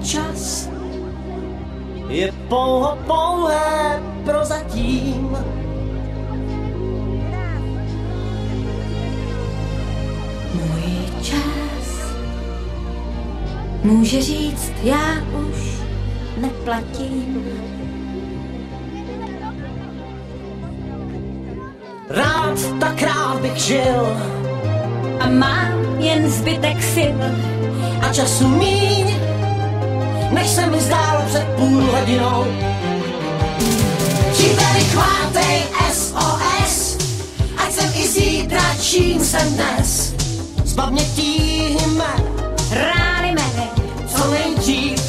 čas je pouhé prozatím. Můj čas může říct, já už neplatím. Rád, tak rád bych žil A mám jen zbytek sil a času míň, než se mi zdálo před půl hodinou. Příteli, chvátej SOS, ať jsem i zítra, čím jsem dnes. Zbav mě tíhy mé, rány mé, co nejdřív.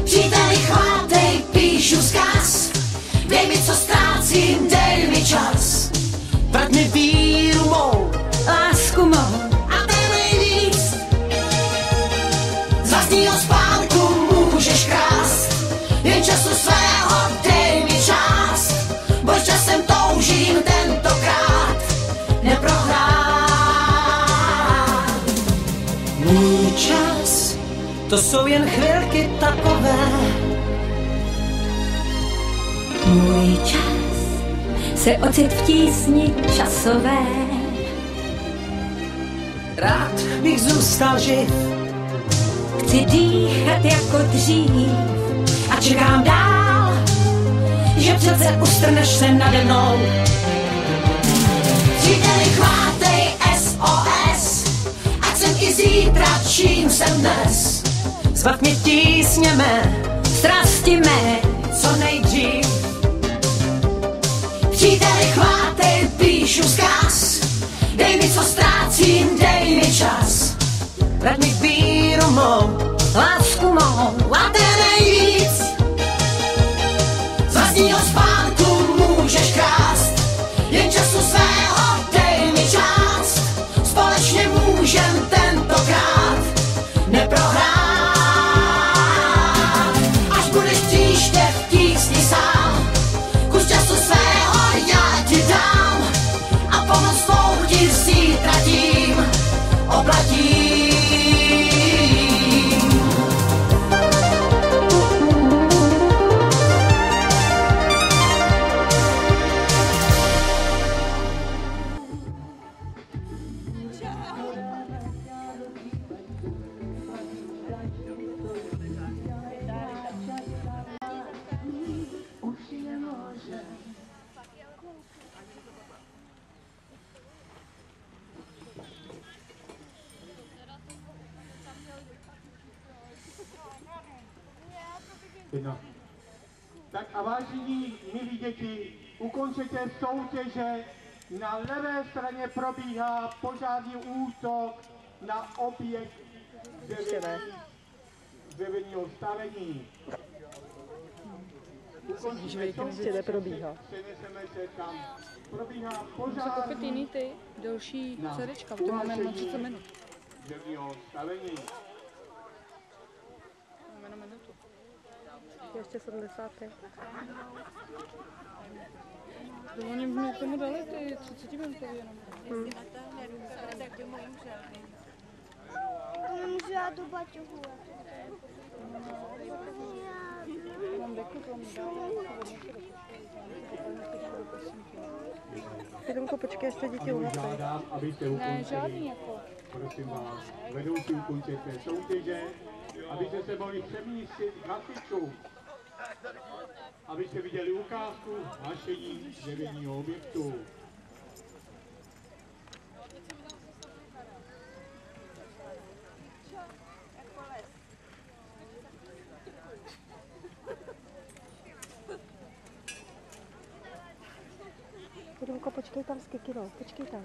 Příteli, chvátej, píšu vzkaz, dej mi, co ztrácím, dej mi čas. Vrať mi víru mou, lásku mou a ten nejvíc. Z vlastního spánku můžeš krást, jen času svého dej mi část. Bož časem toužím tentokrát neprohrát. Můj čas, to jsou jen chvilky takové. Můj čas se ocit v tísni časové. Rád bych zůstal živ, Chci dýchat jako dřív a čekám dál, že přece ustrneš se nade mnou. Příteli, chvátej SOS, ať jsem i zítra, čím jsem dnes. Zbav mě tísně mé, strasti mé, co nejdřív. Příteli, chvátej, píšu vzkaz, dej mi, co ztrácím, dej mi čas. Vrať mi víru mou, lásku mou a ten nejvíc. Z vlastního spánku můžeš krást, jen času svého dej mi část. Společně můžem tentokrát neprohrát. Až budeš příště v tísni sám, kus času svého já ti dám a pomoc svou ti zítra tím oplatím. No. Tak a vážení milí děti, ukončete soutěže. Na levé straně probíhá požární útok na objekt dřevěného stavení. Ukončíme soutěže, přeneseme se tam. Probíhá požární jiný ty delší srdečka, to máme na 30 minut. Dřevěného stavení. Máme na minutu. Ještě 75. Oni mi k tomu dali ty 30 minuty jenom. To nemůžu já do baťohu. Mám deku, to mi Pitomko, počkej, ještě děti uvací. Ne, žádný jako. Prosím vás, vedoucí ukončete soutěže, abyste se mohli přemístit k hasičům, abyste viděli ukázku hašení dřevěného objektu. Pitomko, počkej tam s Kikinou, počkej tam.